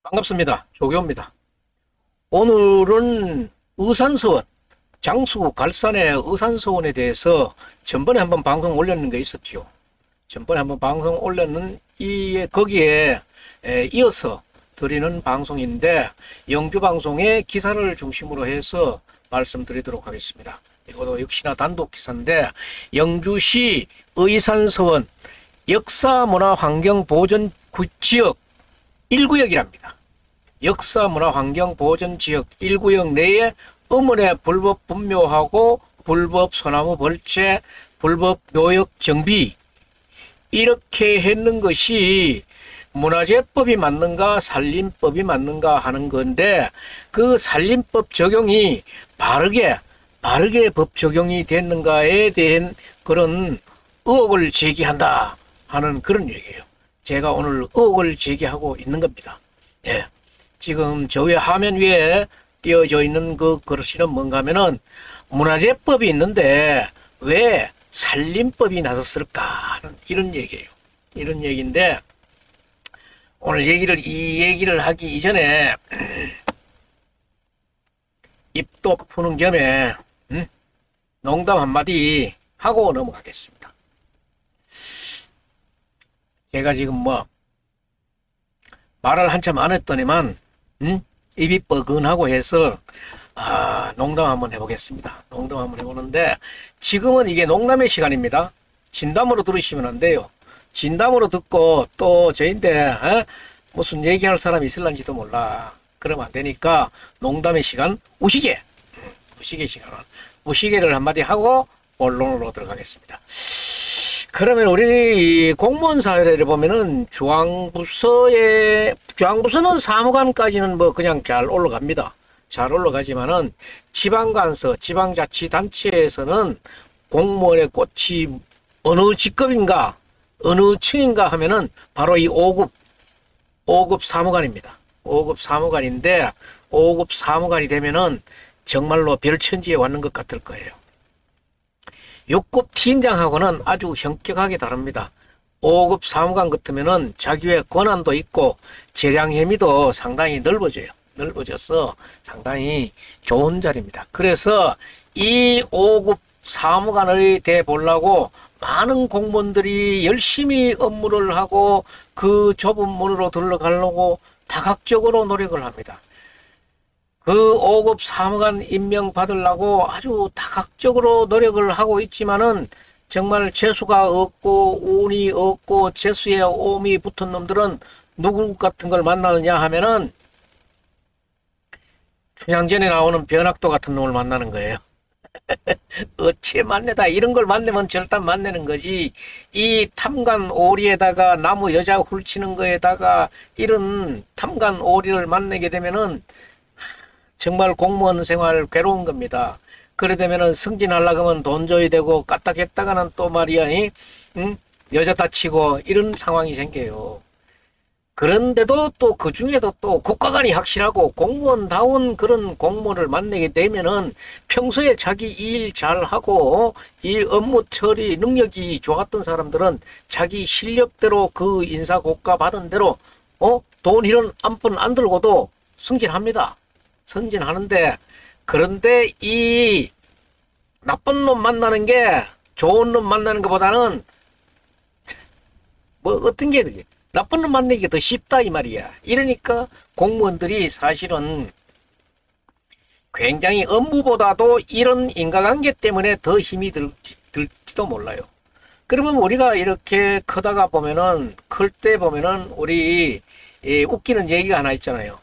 반갑습니다. 조교입니다. 오늘은 의산서원, 장수 갈산의 의산서원에 대해서 전번에 한번 방송 올렸는 게 있었죠. 전번에 한번 방송 올렸는 거기에 이어서 드리는 방송인데, 영주 방송의 기사를 중심으로 해서 말씀드리도록 하겠습니다. 이것도 역시나 단독 기사인데, 영주시 의산서원 역사문화환경보전지역 1구역이랍니다. 역사문화환경보전지역 1구역 내에 음원의 불법 분묘하고 불법 소나무 벌채, 불법 묘역 정비, 이렇게 했는 것이 문화재법이 맞는가 산림법이 맞는가 하는 건데, 그 산림법 적용이 바르게 법 적용이 됐는가에 대한 그런 의혹을 제기한다 하는 그런 얘기예요. 제가 오늘 의혹을 제기하고 있는 겁니다. 예. 지금 저 위에 화면 위에 띄어져 있는 그 글씨는 뭔가 하면은 문화재법이 있는데 왜 산림법이 나섰을까 하는 이런 얘기예요. 이런 얘기인데, 오늘 이 얘기를 하기 이전에 입도 푸는 겸에 농담 한마디 하고 넘어가겠습니다. 제가 지금 말을 한참 안 했더니만 입이 뻐근하고 해서 농담 한번 해보겠습니다. 농담 한번 해보는데, 지금은 이게 농담의 시간입니다. 진담으로 들으시면 안 돼요. 진담으로 듣고 또 저인데 무슨 얘기할 사람이 있을런지도 몰라. 그러면 안 되니까 농담의 시간, 우시개 시간은 우시개를 한마디 하고 본론으로 들어가겠습니다. 그러면 우리 공무원 사회를 보면은 중앙부서는 사무관까지는 그냥 잘 올라갑니다. 잘 올라가지만은 지방관서, 지방자치단체에서는 공무원의 꽃이 어느 직급인가, 어느 층인가 하면은 바로 이 5급 사무관입니다. 5급 사무관인데, 5급 사무관이 되면은 정말로 별천지에 왔는 것 같을 거예요. 6급 팀장하고는 아주 현격하게 다릅니다. 5급 사무관 같으면은 자기의 권한도 있고 재량 혐의도 상당히 넓어져서 상당히 좋은 자리입니다. 그래서 이 5급 사무관을 대보려고 많은 공무원들이 열심히 업무를 하고 그 좁은 문으로 들어가려고 다각적으로 노력을 합니다. 그 5급 사무관 임명 받으려고 아주 다각적으로 노력을 하고 있지만은 정말 재수가 없고 운이 없고 재수에 오음이 붙은 놈들은 누구 같은 걸 만나느냐 하면은 춘향전에 나오는 변학도 같은 놈을 만나는 거예요. 어째 만내다 이런 걸 만나면 절단 만내는 거지. 이 탐관 오리에다가 나무 여자 훌치는 거에다가 이런 탐관 오리를 만나게 되면은 정말 공무원 생활 괴로운 겁니다. 그래 되면은 승진하려고 하면 돈 줘야 되고 까딱했다가는 또 말이야, 여자 다치고 이런 상황이 생겨요. 그런데도 또 그 중에도 또 국가관이 확실하고 공무원다운 그런 공무원을 만나게 되면은 평소에 자기 일 잘하고 일 업무 처리 능력이 좋았던 사람들은 자기 실력대로 그 인사 고가 받은 대로 돈 이런 한 푼 안 들고도 승진합니다. 승진하는데, 그런데 이 나쁜 놈 만나는 게 좋은 놈 만나는 것보다는 어떤 게 나쁜 놈 만나는 게 더 쉽다 이 말이야. 이러니까 공무원들이 사실은 굉장히 업무보다도 이런 인과관계 때문에 더 힘이 들지도 몰라요. 그러면 우리가 이렇게 크다가 보면은, 클 때 보면은 우리 웃기는 얘기가 하나 있잖아요.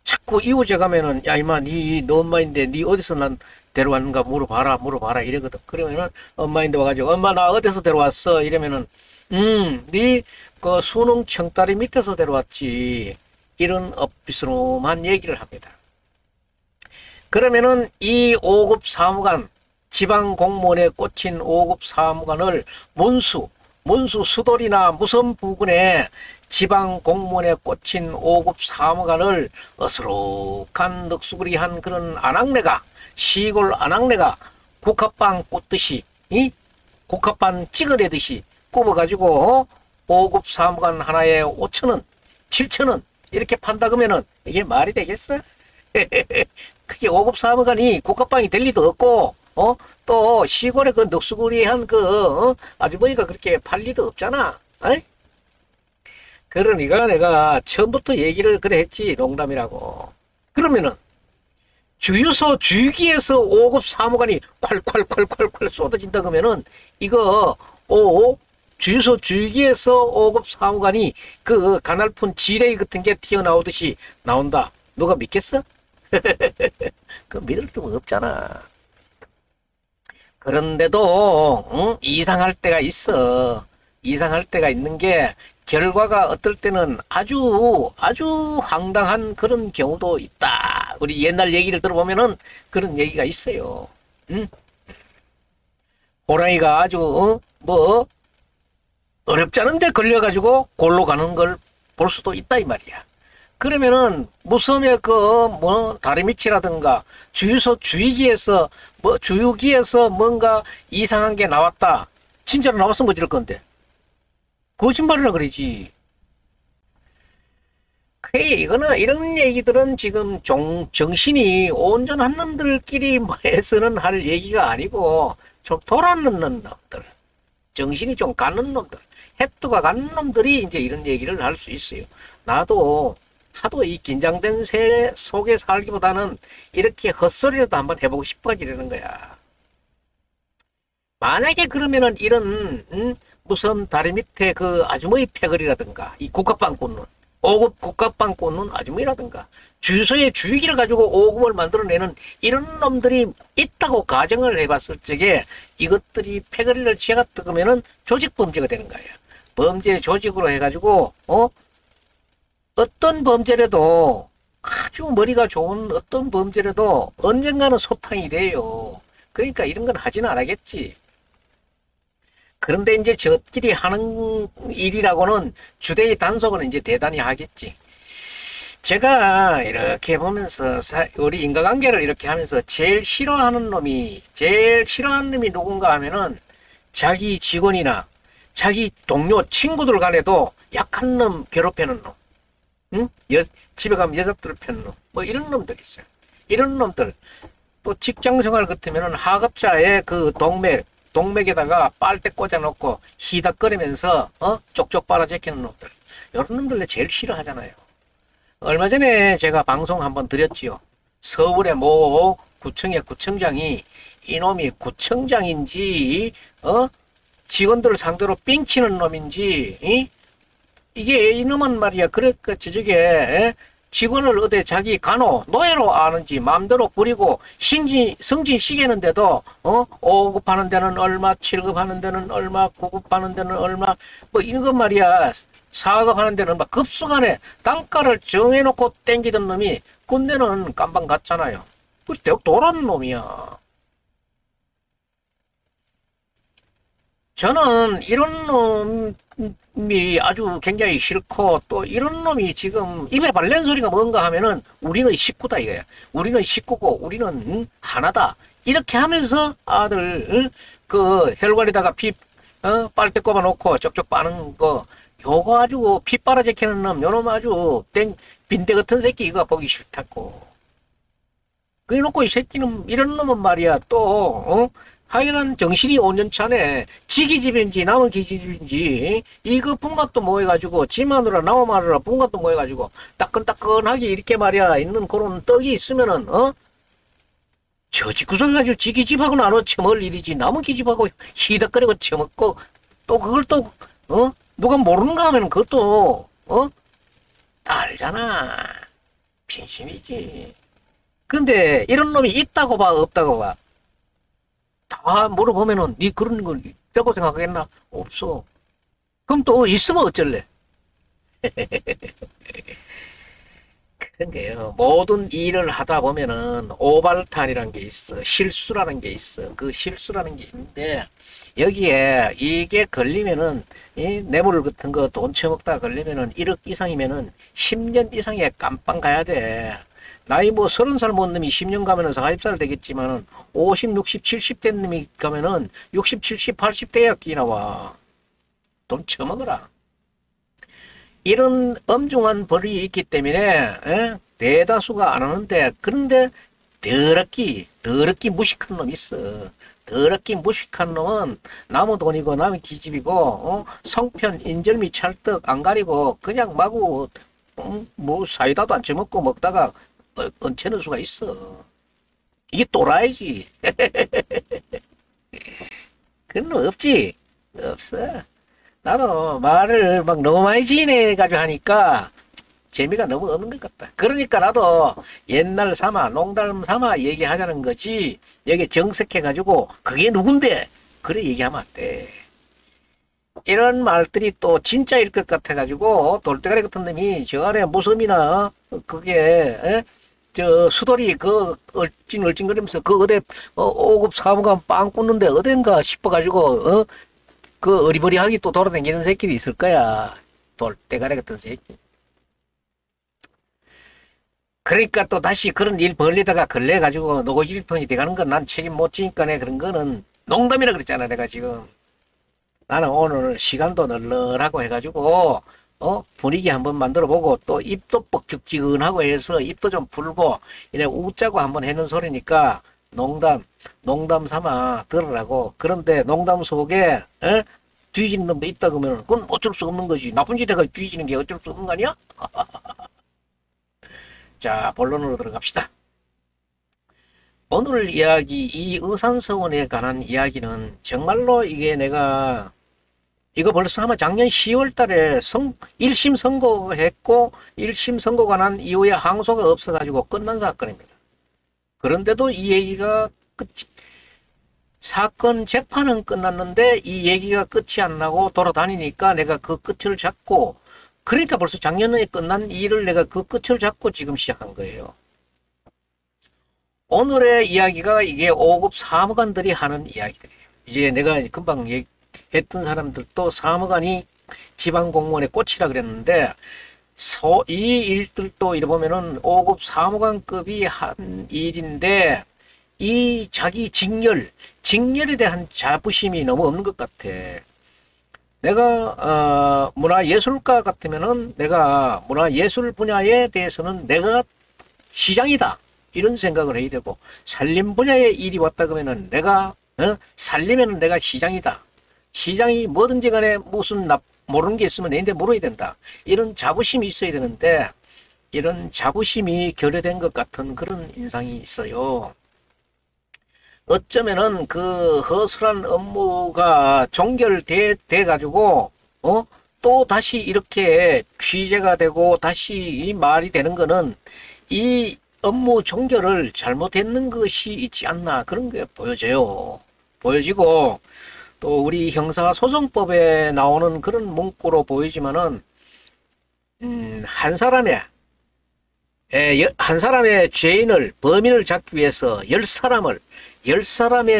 자꾸 이웃에 가면은 야 이마 너 엄마인데 니 어디서 난 데려왔는가 물어봐라 이러거든. 그러면은 엄마인데 와가지고 엄마 나 어디서 데려왔어 이러면은 니 그 수능 청다리 밑에서 데려왔지, 이런 엇비스름한 얘기를 합니다. 그러면은 이 5급 사무관, 지방 공무원에 꽂힌 5급 사무관을 문수 수돌이나 무선 부근에 지방 공무원에 꽂힌 5급 사무관을 어스룩한 넋수그리한 그런 아낙네가, 시골 아낙네가 국화빵 꽂듯이, 국화빵 찍어내듯이 꼽아가지고 5급 사무관 하나에 5천원, 7천원 이렇게 판다 그러면은 이게 말이 되겠어? 그게 5급 사무관이 국가빵이 될 리도 없고, 또 시골에 그 넋수구리한 아주머니가 그렇게 팔 리도 없잖아. 어이? 그러니까 내가 처음부터 얘기를 그래 했지, 농담이라고. 그러면은 주유소 주유기에서 5급 사무관이 콸콸콸콸콸 쏟아진다 그러면은 이거 주유소 주유기에서 5급 사무관이 그 가날픈 지뢰 같은 게 튀어나오듯이 나온다. 누가 믿겠어? 그 믿을 좀 없잖아. 그런데도 이상할 때가 있어. 이상할 때가 있는 게 결과가 어떨 때는 아주 황당한 그런 경우도 있다. 우리 옛날 얘기를 들어보면은 그런 얘기가 있어요. 응? 호랑이가 아주 뭐 어렵지 않은데 걸려가지고 골로 가는 걸 볼 수도 있다 이 말이야. 그러면은 무섬의 다리미치라든가 주유소 주유기에서 주유기에서 뭔가 이상한 게 나왔다. 진짜로 나왔으면 어쩔 건데. 거짓말이라 그러지. 그래, 이런 얘기들은 지금 정신이 온전한 놈들끼리 해서는 할 얘기가 아니고, 좀 돌아놓는 놈들, 정신이 좀 가는 놈들, 해뚜가 가는 놈들이 이제 이런 얘기를 할 수 있어요. 나도 하도 이 긴장된 새 속에 살기보다는 이렇게 헛소리라도 한번 해보고 싶어지려는 거야. 만약에 그러면은 이런, 무슨 다리 밑에 그 아주머니 패거리라든가 이 국가빵 꽂는 5급 국가빵 꽂는 아주머니라든가 주유소에 주유기를 가지고 5급을 만들어내는 이런 놈들이 있다고 가정을 해봤을 적에 이것들이 패거리를 취해가 뜨으면은 조직범죄가 되는 거야. 범죄 조직으로 해가지고 어떤 범죄라도 아주 머리가 좋은 어떤 범죄라도 언젠가는 소탕이 돼요. 그러니까 이런 건 하지는 않겠지. 그런데 이제 저끼리 하는 일이라고는 주대의 단속은 이제 대단히 하겠지. 제가 이렇게 보면서 우리 인과관계를 이렇게 하면서 제일 싫어하는 놈이 누군가 하면은 자기 직원이나 자기 동료 친구들 간에도 약한 놈 괴롭히는 놈, 응? 집에 가면 여자들 패는 놈, 뭐 이런 놈들 있어요. 이런 놈들 또 직장생활 같으면은 하급자의 그 동맥에다가 빨대 꽂아놓고 히닥거리면서 쪽쪽 빨아제끼는 놈들, 이런 놈들 제일 싫어하잖아요. 얼마 전에 제가 방송 한번 드렸지요. 서울의 모 구청의 구청장이 이놈이 구청장인지 직원들 상대로 삥치는 놈인지 이게 이놈은 말이야. 그러니까 저쪽에 직원을 어디 자기 노예로 아는지 마음대로 부리고 승진 시키는데도 5급 하는 데는 얼마, 7급 하는 데는 얼마, 9급 하는 데는 얼마, 뭐 이런 것 말이야. 4급 하는 데는 막 급수간에 단가를 정해놓고 땡기던 놈이 군대는 깜방 갔잖아요. 그 도란 놈이야. 저는 이런 놈이 아주 굉장히 싫고, 또 이런 놈이 지금 입에 발렌 소리가 뭔가 하면은 우리는 식구다 이거야. 우리는 식구고 우리는 하나다. 이렇게 하면서 아들 그 혈관에다가 피 빨대 꼽아 놓고 쪽쪽 빠는 거, 요거 아주 피 빨아제키는 놈, 요놈 아주 빈대 같은 새끼 이거 보기 싫다고. 그래놓고 이 새끼는 이런 놈은 말이야 또 하여간 정신이 온전찮네. 지기 집인지 남은 기집인지 이거 분갓도 모여가지고 지마누라 나오마누라 분갓도 모여가지고 따끈따끈하게 이렇게 말이야 있는 그런 떡이 있으면은 저 집구석 가지고 지기 집하고 나눠 처먹을 일이지 남은 기집하고 히덕거리고 처먹고 또 그걸 또 누가 모르는가 하면 그것도 다 알잖아. 빈심이지. 그런데 이런 놈이 있다고 봐 없다고 봐? 다 물어보면은 니 그런 걸 있다고 생각하겠나? 없어. 그럼 또 있으면 어쩔래? 그런 게요. 모든 일을 하다 보면은 오발탄이라는 게 있어. 실수라는 게 있어. 그 실수라는 게 있는데 여기에 이게 걸리면은 이 뇌물 같은 거 돈 처먹다 걸리면은 1억 이상이면은 10년 이상의 깜빵 가야 돼. 나이 뭐 30살 먹은 놈이 10년 가면은 40살 되겠지만은 50, 60, 70 된 놈이 가면은 60, 70, 80대야 끼 나와. 돈 처먹어라. 이런 엄중한 벌이 있기 때문에 대다수가 안 하는데, 그런데 더럽기 무식한 놈 있어. 더럽기 무식한 놈은 남의 돈이고 남의 기집이고 성편 인절미 찰떡 안 가리고 그냥 마구 뭐 사이다도 안 처먹고 먹다가 얹혀는 수가 있어. 이게 또라이지. 그런 놈 없지? 없어. 나도 말을 막 너무 많이 지내가지고 하니까 재미가 너무 없는 것 같다. 그러니까 나도 옛날 삼아, 농담 삼아 얘기하자는 거지, 여기 정색해가지고, 그게 누군데? 그래 얘기하면 안 돼. 이런 말들이 또 진짜일 것 같아가지고, 돌대가리 같은 놈이 저 안에 무섬이나, 그게, 저 수돌이 그 얼찡얼찡거리면서 그 어디 5급 사무관 빵 꽂는데 어딘가 싶어가지고, 그 어리버리하게 또 돌아다니는 새끼도 있을 거야. 돌대가리 같은 새끼. 그러니까 또 다시 그런 일 벌리다가 걸려가지고 노고질통이 돼가는 건 난 책임 못 지니까 내 그런 거는 농담이라 그랬잖아. 내가 지금 나는 오늘 시간도 널널하고 해가지고 분위기 한번 만들어보고 또 입도 뻑적지근하고 해서 입도 좀 풀고 이래 웃자고 한번 해는 소리니까 농담 삼아 들으라고. 그런데 농담 속에 뒤지는 놈도 있다 그러면 그건 어쩔 수 없는 거지. 나쁜 짓 해가 뒤지는 게 어쩔 수 없는 거 아니야? 자, 본론으로 들어갑시다. 오늘 이야기, 이 의산서원에 관한 이야기는 정말로 이게 내가, 이거 벌써 아마 작년 10월 달에 1심 선고했고, 1심 선고가 난 이후에 항소가 없어가지고 끝난 사건입니다. 그런데도 이 얘기가 사건 재판은 끝났는데 이 얘기가 끝이 안 나고 돌아다니니까 내가 그 끝을 잡고, 그러니까 벌써 작년에 끝난 일을 내가 그 끝을 잡고 지금 시작한 거예요. 오늘의 이야기가 이게 5급 사무관들이 하는 이야기들이에요. 이제 내가 금방 했던 사람들도 사무관이 지방공무원의 꽃이라 그랬는데, 이 일들도 이래 보면은 5급 사무관급이 한 일인데, 이 자기 직렬에 대한 자부심이 너무 없는 것 같아. 내가 문화예술가 같으면은 내가 문화예술 분야에 대해서는 내가 시장이다 이런 생각을 해야 되고, 산림 분야에 일이 왔다 그러면은 내가 살리면은 내가 시장이다. 시장이 뭐든지 간에 무슨 모르는 게 있으면 내한테 물어야 된다. 이런 자부심이 있어야 되는데 이런 자부심이 결여된 것 같은 그런 인상이 있어요. 어쩌면은 그 허술한 업무가 종결돼 가지고 또 다시 이렇게 취재가 되고 다시 이 말이 되는 거는 이 업무 종결을 잘못했는 것이 있지 않나, 그런 게 보여지고 또 우리 형사소송법에 나오는 그런 문구로 보이지만은 한 사람의 범인을 잡기 위해서 10사람의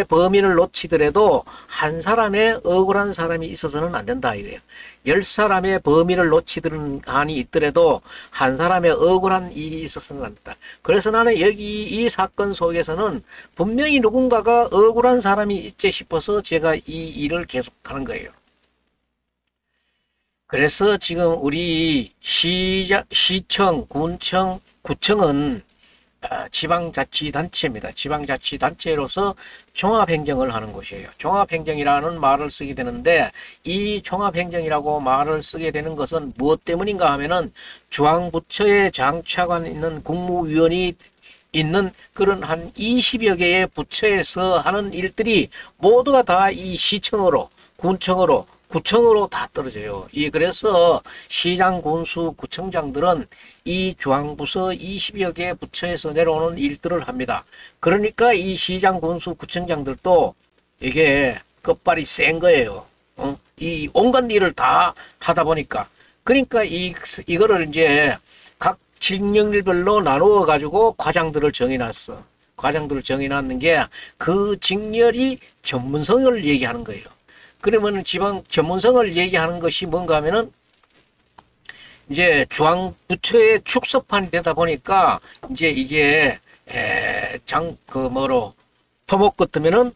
범인을 놓치더라도 한 사람의 억울한 사람이 있어서는 안 된다 이거예요. 10사람의 범인을 놓치는 한이 있더라도 한 사람의 억울한 일이 있어서는 안 된다. 그래서 나는 여기 이 사건 속에서는 분명히 누군가가 억울한 사람이 있지 싶어서 제가 이 일을 계속하는 거예요. 그래서 지금 우리 시청, 군청, 구청은 지방자치단체입니다. 지방자치단체로서 종합행정을 하는 곳이에요. 종합행정이라는 말을 쓰게 되는데, 이 종합행정이라고 말을 쓰게 되는 것은 무엇 때문인가 하면은 중앙부처에 장차관 있는 국무위원이 있는 그런 한 20여 개의 부처에서 하는 일들이 모두가 다 이 시청으로, 군청으로, 구청으로 다 떨어져요. 그래서 시장, 군수, 구청장들은 이 중앙부서 20여 개 부처에서 내려오는 일들을 합니다. 그러니까 이 시장, 군수, 구청장들도 이게 끝발이 센 거예요. 이 온갖 일을 다 하다 보니까. 그러니까 이거를 이제 각 직렬별로 나누어 가지고 과장들을 정해놨어. 과장들을 정해놨는 게 그 직렬이 전문성을 얘기하는 거예요. 그러면 지방 전문성을 얘기하는 것이 뭔가 하면은 이제 중앙부처의 축소판이 되다 보니까 이제 이게 토목 같으면은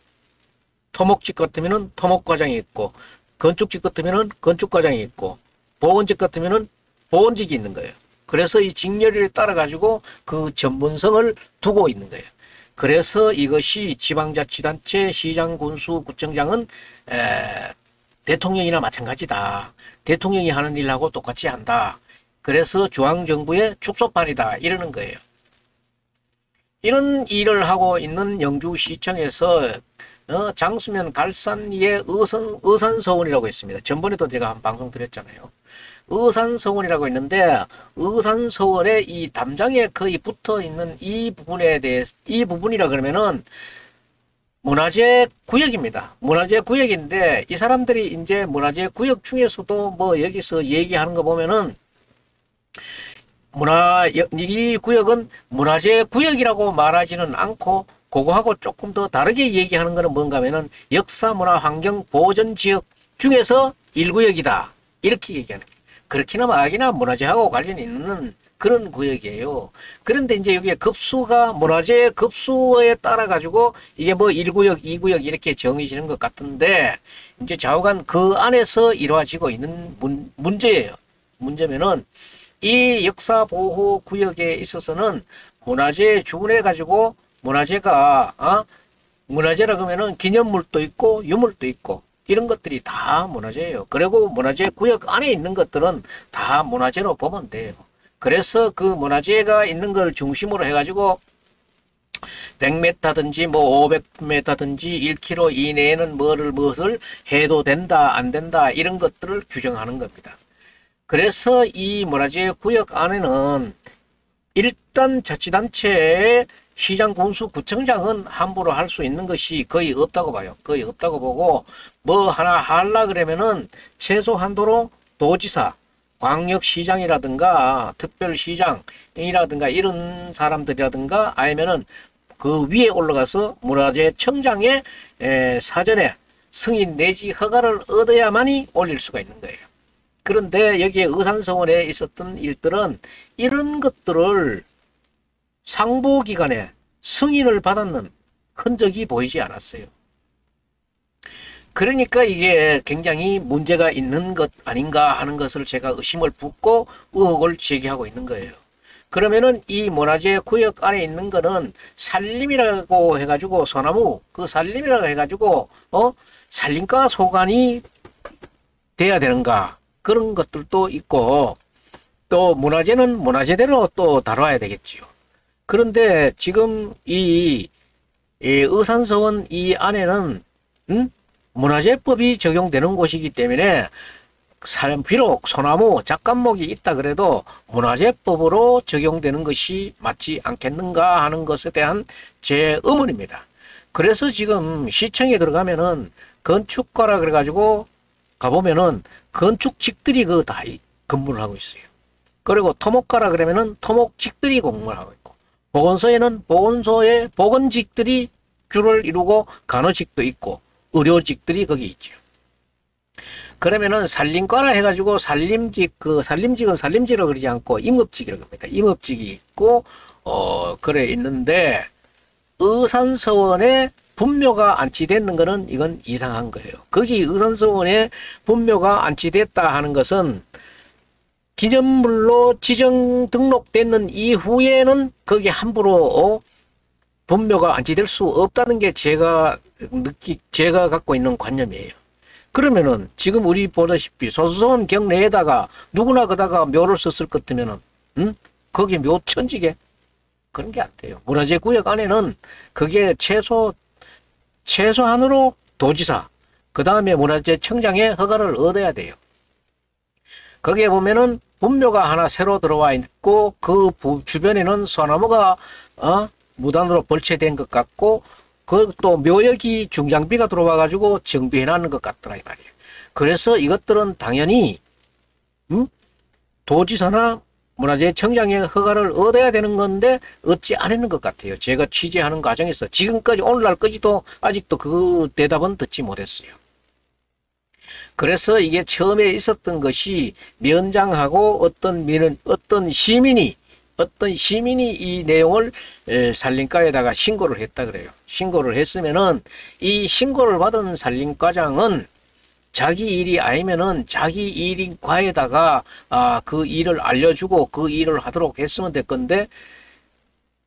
토목직 같으면은 토목과장이 있고, 건축직 같으면은 건축과장이 있고, 보건직 같으면은 보건직이 있는 거예요. 그래서 이 직렬에 따라 가지고 그 전문성을 두고 있는 거예요. 그래서 이것이 지방자치단체 시장, 군수, 구청장은 대통령이나 마찬가지다. 대통령이 하는 일하고 똑같이 한다. 그래서 중앙정부의 축소판이다. 이러는 거예요. 이런 일을 하고 있는 영주시청에서 장수면 갈산리에 의산서원이라고 있습니다. 전번에도 제가 한 방송 드렸잖아요. 의산서원이라고 있는데 의산서원에 이 담장에 거의 붙어 있는 이 부분에 대해서 이 부분이라 그러면은 문화재 구역입니다. 문화재 구역인데 이 사람들이 이제 문화재 구역 중에서도 뭐 여기서 얘기하는 거 보면은 이 구역은 문화재 구역이라고 말하지는 않고 그거하고 조금 더 다르게 얘기하는 거는 뭔가 하면은 역사 문화 환경 보존 지역 중에서 1구역이다. 이렇게 얘기하는 거예요. 그렇기나 마기나 문화재하고 관련이 있는 그런 구역이에요. 그런데 이제 여기에 급수가 문화재 급수에 따라 가지고 이게 뭐 1구역, 2구역 이렇게 정해지는 것 같은데 이제 좌우간 그 안에서 이루어지고 있는 문제예요. 문제면은 이 역사보호구역에 있어서는 문화재 주문해 가지고 문화재가 문화재라 그러면은 기념물도 있고 유물도 있고 이런 것들이 다 문화재예요. 그리고 문화재 구역 안에 있는 것들은 다 문화재로 보면 돼요. 그래서 그 문화재가 있는 걸 중심으로 해가지고 100m든지 뭐 500m든지 1km 이내에는 무엇을 해도 된다 안 된다 이런 것들을 규정하는 겁니다. 그래서 이 문화재 구역 안에는 일단 자치단체의 시장, 군수, 구청장은 함부로 할 수 있는 것이 거의 없다고 봐요. 거의 없다고 보고 뭐 하나 하려 그러면은 최소한도로 도지사, 광역시장이라든가 특별시장이라든가 이런 사람들이라든가 아니면은 그 위에 올라가서 문화재청장의 사전에 승인 내지 허가를 얻어야만이 올릴 수가 있는 거예요. 그런데 여기에 의산서원에 있었던 일들은 이런 것들을 상보기관에 승인을 받았는 흔적이 보이지 않았어요. 그러니까 이게 굉장히 문제가 있는 것 아닌가 하는 것을 제가 의심을 붓고 의혹을 제기하고 있는 거예요. 그러면은 이 문화재 구역 안에 있는 거는 산림이라고 해가지고 소나무 그 산림이라고 해가지고 산림과 소관이 돼야 되는가 그런 것들도 있고 또 문화재는 문화재대로 또 다뤄야 되겠지요. 그런데 지금 이 의산서원 이 안에는 문화재법이 적용되는 곳이기 때문에 비록 소나무, 잣감목이 있다 그래도 문화재법으로 적용되는 것이 맞지 않겠는가 하는 것에 대한 제 의문입니다. 그래서 지금 시청에 들어가면은 건축가라 그래가지고 가보면은 건축직들이 그 다 근무를 하고 있어요. 그리고 토목가라 그러면은 토목직들이 공무를 하고 있고 보건소에는 보건소의 보건직들이 주를 이루고 간호직도 있고 의료직들이 거기 있죠. 그러면은 산림과라 해가지고 산림직은 산림직이라고 그러지 않고 임업직이라고 합니다. 임업직이 있고 그래 있는데 의산서원에 분묘가 안치되는 거는 이건 이상한 거예요. 거기 의산서원에 분묘가 안치됐다 하는 것은 기념물로 지정 등록되는 이후에는 거기 함부로 분묘가 안치될 수 없다는 게 제가 갖고 있는 관념이에요. 그러면은 지금 우리 보다시피 소수서원 경내에다가 누구나 그다가 묘를 썼을 것 같으면은 거기 묘 천지게 그런 게 안 돼요. 문화재 구역 안에는 그게 최소한으로 도지사 그 다음에 문화재청장의 허가를 얻어야 돼요. 거기에 보면은 분묘가 하나 새로 들어와 있고 그 주변에는 소나무가 무단으로 벌채된 것 같고 그 또 묘역이 중장비가 들어와 가지고 정비해 놨는 것 같더라 이 말이에요. 그래서 이것들은 당연히 도지사나 문화재청장의 허가를 얻어야 되는 건데 얻지 않았는 것 같아요. 제가 취재하는 과정에서 지금까지 오늘날까지도 아직도 그 대답은 듣지 못했어요. 그래서 이게 처음에 있었던 것이 면장하고 어떤 시민이 이 내용을 산림과에다가 신고를 했다 그래요. 신고를 했으면은 이 신고를 받은 산림과장은 자기 일이 아니면은 자기 일인 과에다가 그 일을 알려주고 그 일을 하도록 했으면 될 건데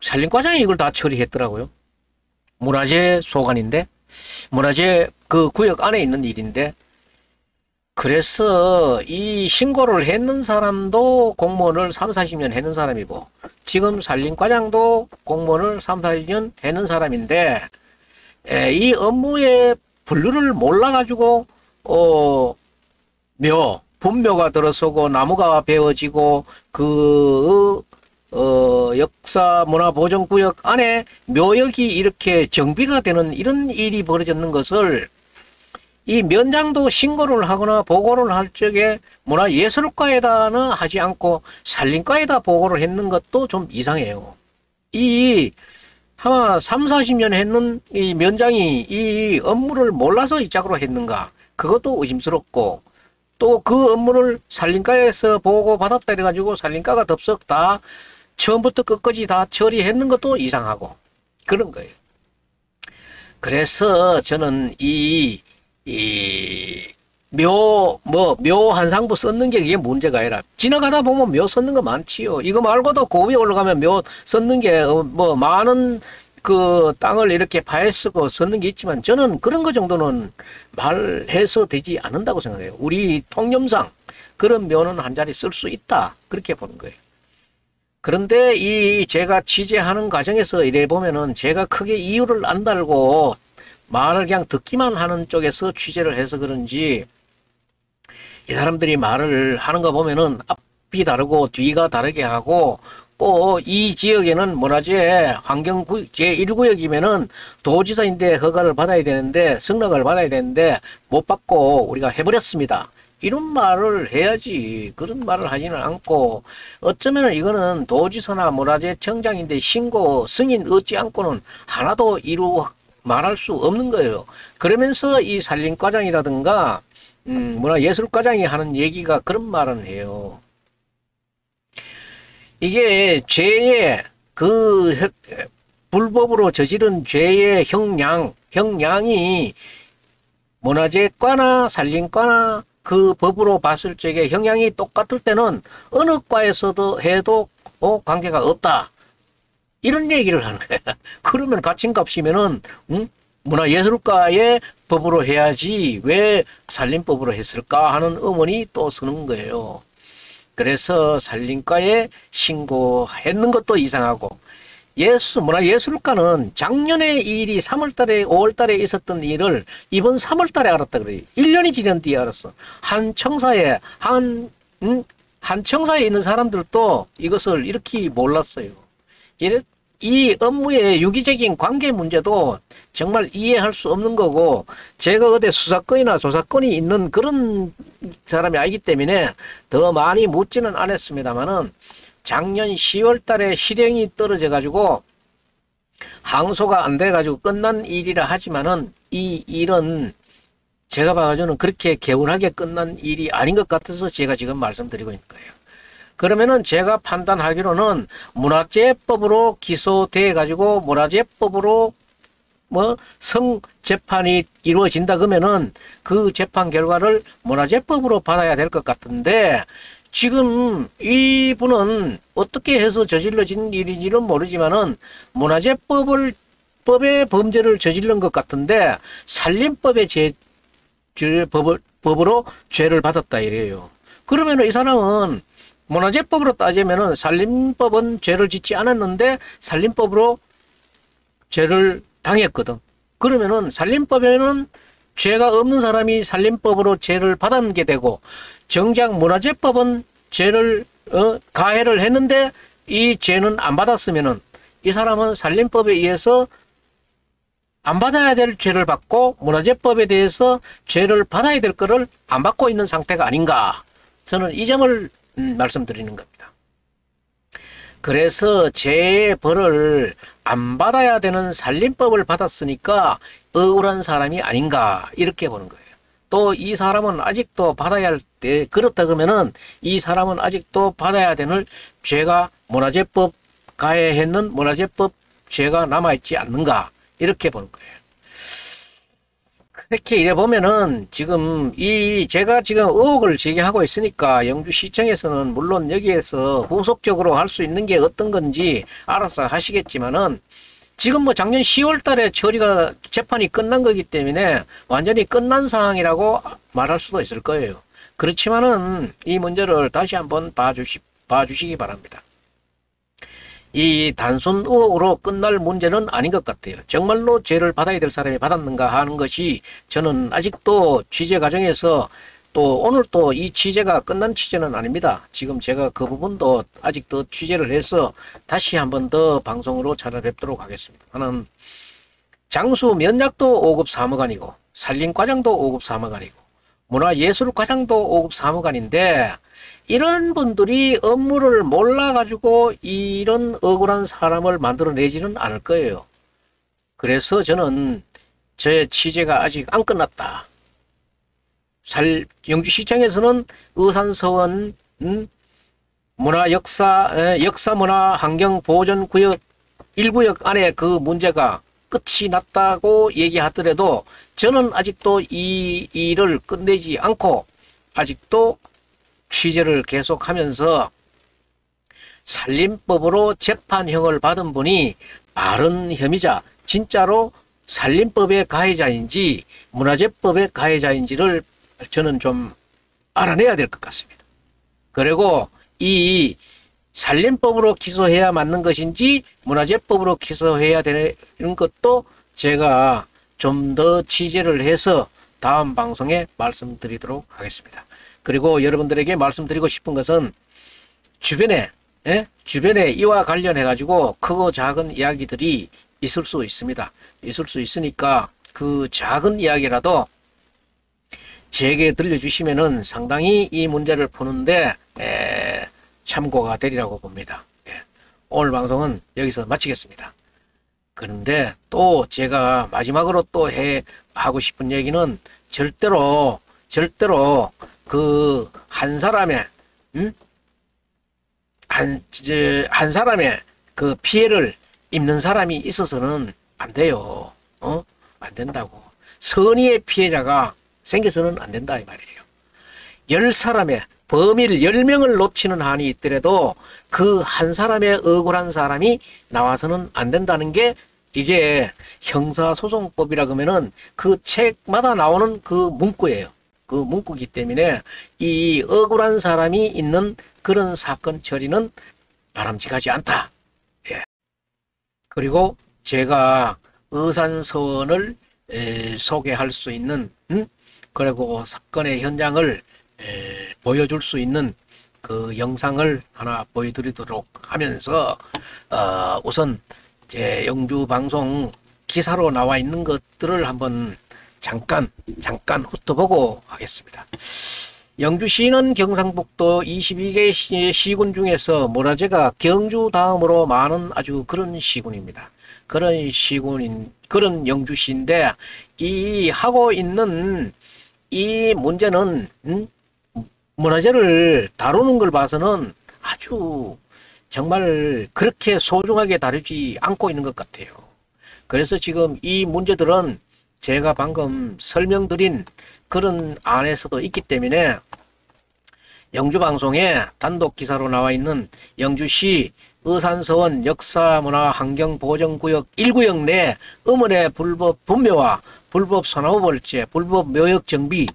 산림과장이 이걸 다 처리했더라고요. 문화재 소관인데 문화재 그 구역 안에 있는 일인데 그래서 이 신고를 했는 사람도 공무원을 3, 40년 했는 사람이고 지금 산림과장도 공무원을 3, 40년 했는 사람인데 이 업무의 분류를 몰라가지고 분묘가 들어서고 나무가 베어지고 역사문화보존구역 안에 묘역이 이렇게 정비가 되는 이런 일이 벌어졌는 것을 이 면장도 신고를 하거나 보고를 할 적에 문화예술과에다는 하지 않고 산림과에다 보고를 했는 것도 좀 이상해요. 아마 3, 40년 했는 이 면장이 이 업무를 몰라서 이 짝으로 했는가? 그것도 의심스럽고 또 그 업무를 산림과에서 보고받았다 이래가지고 산림과가 덥석 다 처음부터 끝까지 다 처리했는 것도 이상하고 그런 거예요. 그래서 저는 묘 한상부 썼는 게 그게 문제가 아니라 지나가다 보면 묘 썼는 거 많지요. 이거 말고도 그 위에 올라가면 묘 썼는 게 많은 그 땅을 이렇게 파헤쓰고 썼는 게 있지만 저는 그런 거 정도는 말해서 되지 않는다고 생각해요. 우리 통념상 그런 묘는 한 자리 쓸 수 있다 그렇게 보는 거예요. 그런데 제가 취재하는 과정에서 이래 보면은 제가 크게 이유를 안 달고 말을 그냥 듣기만 하는 쪽에서 취재를 해서 그런지 이 사람들이 말을 하는 거 보면은 앞이 다르고 뒤가 다르게 하고 또 이 지역에는 문화재 환경구 제1구역이면은 도지사인데 허가를 받아야 되는데 승낙을 받아야 되는데 못 받고 우리가 해버렸습니다. 이런 말을 해야지. 그런 말을 하지는 않고 어쩌면은 이거는 도지사나 문화재청장인데 신고 승인 얻지 않고는 하나도 말할 수 없는 거예요. 그러면서 이 산림과장이라든가 문화예술과장이 하는 얘기가 그런 말은 해요. 이게 죄의 불법으로 저지른 죄의 형량이 문화재과나 산림과나 그 법으로 봤을 적에 형량이 똑같을 때는 어느 과에서도 해도 관계가 없다. 이런 얘기를 하는 거야. 그러면 갇힌값이면은 문화예술과의 법으로 해야지 왜 산림법으로 했을까 하는 의문이 또 서는 거예요. 그래서 산림과에 신고했는 것도 이상하고 문화예술과는 작년에 이 일이 3월달에 5월달에 있었던 일을 이번 3월달에 알았다 그래요. 1년이 지난 뒤에 알았어. 한 청사에 있는 사람들도 이것을 이렇게 몰랐어요. 이 업무의 유기적인 관계 문제도 정말 이해할 수 없는 거고 제가 어디 수사권이나 조사권이 있는 그런 사람이 아니기 때문에 더 많이 묻지는 않았습니다만은 작년 10월 달에 실형이 떨어져 가지고 항소가 안 돼 가지고 끝난 일이라 하지만은 이 일은 제가 봐가지고는 그렇게 개운하게 끝난 일이 아닌 것 같아서 제가 지금 말씀드리고 있는 거예요. 그러면은 제가 판단하기로는 문화재법으로 기소돼 가지고 문화재법으로 재판이 이루어진다 그러면은 그 재판 결과를 문화재법으로 받아야 될 것 같은데 지금 이분은 어떻게 해서 저질러진 일인지는 모르지만은 법의 범죄를 저질른 것 같은데 산림법의 법으로 죄를 받았다 이래요. 그러면은 이 사람은 문화재법으로 따지면은 산림법은 죄를 짓지 않았는데 산림법으로 죄를 당했거든. 그러면은 산림법에는 죄가 없는 사람이 산림법으로 죄를 받게 되고 정작 문화재법은 죄를 가해를 했는데 이 죄는 안 받았으면은 이 사람은 산림법에 의해서 안 받아야 될 죄를 받고 문화재법에 대해서 죄를 받아야 될 거를 안 받고 있는 상태가 아닌가. 저는 이 점을 말씀드리는 겁니다. 그래서 죄의 벌을 안 받아야 되는 산림법을 받았으니까 억울한 사람이 아닌가 이렇게 보는 거예요. 또 이 사람은 아직도 받아야 할 때 그렇다 그러면은 이 사람은 아직도 받아야 되는 죄가 문화재법 가해했는 문화재법 죄가 남아있지 않는가 이렇게 보는 거예요. 이렇게 이래 보면은 지금 제가 지금 의혹을 제기하고 있으니까 영주시청에서는 물론 여기에서 후속적으로 할 수 있는 게 어떤 건지 알아서 하시겠지만은 지금 뭐 작년 10월 달에 처리가 재판이 끝난 거기 때문에 완전히 끝난 상황이라고 말할 수도 있을 거예요. 그렇지만은 이 문제를 다시 한번 봐주시기 바랍니다. 이 단순 의혹으로 끝날 문제는 아닌 것 같아요. 정말로 죄를 받아야 될 사람이 받았는가 하는 것이 저는 아직도 취재 과정에서 또 오늘 또 이 취재가 끝난 취재는 아닙니다. 지금 제가 그 부분도 아직 더 취재를 해서 다시 한번 더 방송으로 찾아뵙도록 하겠습니다. 하는 장수 면약도 5급 사무관이고 산림과장도 5급 사무관이고 문화예술과장도 5급 사무관인데 이런 분들이 업무를 몰라가지고 이런 억울한 사람을 만들어내지는 않을 거예요. 그래서 저는 저의 취재가 아직 안 끝났다. 영주시청에서는 의산서원 역사문화환경보존구역 1구역 안에 그 문제가 끝이 났다고 얘기하더라도 저는 아직도 이 일을 끝내지 않고 아직도 취재를 계속하면서 산림법으로 재판형을 받은 분이 바른 혐의자, 진짜로 산림법의 가해자인지 문화재법의 가해자인지를 저는 좀 알아내야 될 것 같습니다. 그리고 이 산림법으로 기소해야 맞는 것인지 문화재법으로 기소해야 되는 것도 제가 좀 더 취재를 해서 다음 방송에 말씀드리도록 하겠습니다. 그리고 여러분들에게 말씀드리고 싶은 것은 주변에 이와 관련해 가지고 크고 작은 이야기들이 있을 수 있습니다. 있을 수 있으니까 그 작은 이야기라도 제게 들려주시면은 상당히 이 문제를 푸는데 참고가 되리라고 봅니다. 오늘 방송은 여기서 마치겠습니다. 그런데 또 제가 마지막으로 또 하고 싶은 얘기는 절대로 그 한 사람의 한 사람의 그 피해를 입는 사람이 있어서는 안 돼요. 안 된다고. 선의의 피해자가 생겨서는 안 된다 이 말이에요. 10사람의 범인 10명을 놓치는 한이 있더라도 그 한 사람의 억울한 사람이 나와서는 안 된다는 게 이게 형사소송법이라 그러면은 그 책마다 나오는 그 문구예요. 그 문구기 때문에 이 억울한 사람이 있는 그런 사건 처리는 바람직하지 않다. 예. 그리고 제가 의산서원을 소개할 수 있는 그리고 사건의 현장을 보여줄 수 있는 그 영상을 하나 보여드리도록 하면서 우선 제 영주 방송 기사로 나와 있는 것들을 한번 잠깐 훑어보고 하겠습니다. 영주시는 경상북도 22개 시군 중에서 문화재가 경주 다음으로 많은 아주 그런 시군입니다. 그런 영주시인데 이 하고 있는 이 문제는 문화재를 다루는 걸 봐서는 아주 정말 그렇게 소중하게 다루지 않고 있는 것 같아요. 그래서 지금 이 문제들은 제가 방금 설명드린 그런 안에서도 있기 때문에 영주방송에 단독 기사로 나와 있는 영주시 의산서원 역사문화환경보존구역 1구역 내 음원의 불법 분묘와 불법 소나무벌채, 불법 묘역정비,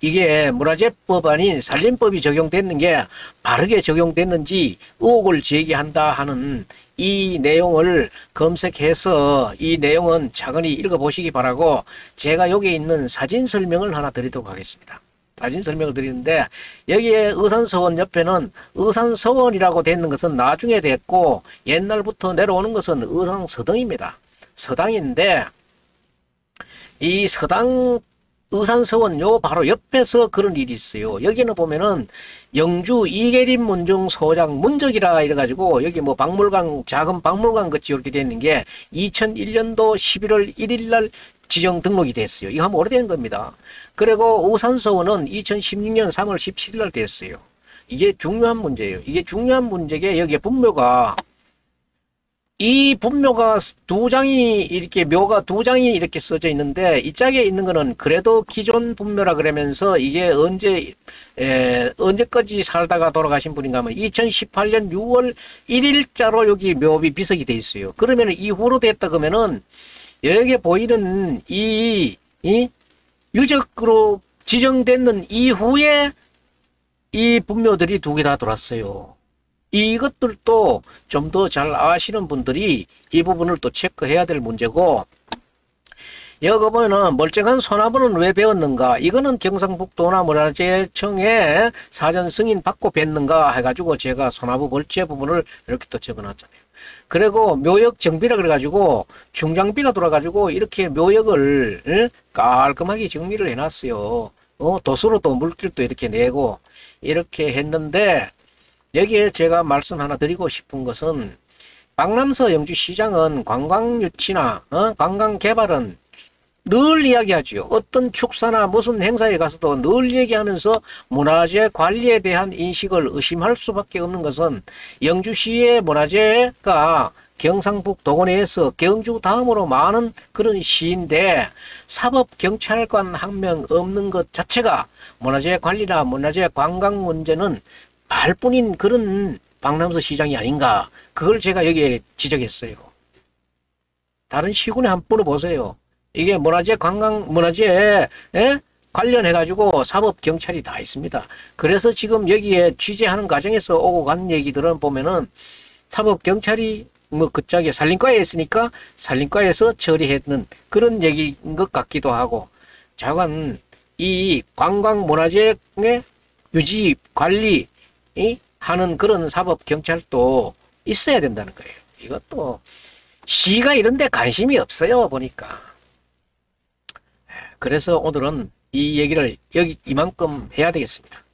이게 문화재법 아닌 산림법이 적용됐는 게 바르게 적용됐는지 의혹을 제기한다 하는 이 내용을 검색해서 이 내용은 차근히 읽어보시기 바라고 제가 여기 있는 사진 설명을 하나 드리도록 하겠습니다. 사진 설명을 드리는데 여기에 의산서원 옆에는 의산서원이라고 되어 있는 것은 나중에 됐고 옛날부터 내려오는 것은 의산서당입니다. 서당인데 이 서당 의산서원 요 바로 옆에서 그런 일이 있어요. 여기는 보면은 영주 이계림 문중 소장 문적이라 이래가지고 여기 뭐 박물관 작은 박물관 같이 이렇게 되어 있는 게 2001년도 11월 1일 날 지정 등록이 됐어요. 이거 한번 오래된 겁니다. 그리고 의산서원은 2016년 3월 17일 날 됐어요. 이게 중요한 문제예요. 이게 중요한 문제게 여기에 분묘가 이 분묘가 두 장이 이렇게 묘가 두 장이 이렇게 써져 있는데 이 짝에 있는 거는 그래도 기존 분묘라 그러면서 이게 언제까지 살다가 돌아가신 분인가 하면 2018년 6월 1일자로 여기 묘비 비석이 돼 있어요. 그러면 이후로 됐다 그러면은 여기에 보이는 이 유적으로 지정되는 이후에 이 분묘들이 두 개 다 돌았어요. 이것들도 좀 더 잘 아시는 분들이 이 부분을 또 체크해야 될 문제고, 여기 보면은 멀쩡한 소나무는 왜 베었는가? 이거는 경상북도나 문화재청에 사전 승인 받고 뱄는가 해가지고 제가 소나무 벌재 부분을 이렇게 또 적어놨잖아요. 그리고 묘역 정비라 그래가지고 중장비가 돌아가지고 이렇게 묘역을 깔끔하게 정리를 해놨어요. 도수로 또 물길도 이렇게 내고 이렇게 했는데, 여기에 제가 말씀 하나 드리고 싶은 것은 박남서 영주시장은 관광 유치나 관광 개발은 늘 이야기하지요. 어떤 축사나 무슨 행사에 가서도 늘 얘기하면서 문화재 관리에 대한 인식을 의심할 수밖에 없는 것은 영주시의 문화재가 경상북 도내에서 경주 다음으로 많은 그런 시인데 사법경찰관 한 명 없는 것 자체가 문화재 관리나 문화재 관광 문제는 말뿐인 그런 박남서 시장이 아닌가. 그걸 제가 여기에 지적했어요. 다른 시군에 한번 물어보세요. 이게 문화재 관광 문화재 관련해가지고 사법경찰이 다 있습니다. 그래서 지금 여기에 취재하는 과정에서 오고 간 얘기들은 보면은 사법경찰이 뭐 그쪽에 산림과에 있으니까 산림과에서 처리했는 그런 얘기인 것 같기도 하고, 자관 이 관광 문화재의 유지 관리 하는 그런 사법경찰도 있어야 된다는 거예요. 이것도 시가 이런 데 관심이 없어요, 보니까. 그래서 오늘은 이 얘기를 여기 이만큼 해야 되겠습니다.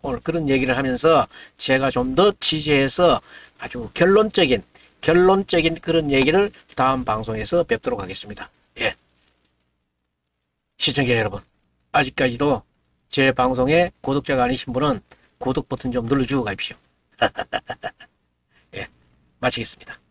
오늘 그런 얘기를 하면서 제가 좀 더 취재해서 아주 결론적인 그런 얘기를 다음 방송에서 뵙도록 하겠습니다. 예. 시청자 여러분, 아직까지도 제 방송에 구독자가 아니신 분은 구독 버튼 좀 눌러주고 가십시오. 예, 마치겠습니다.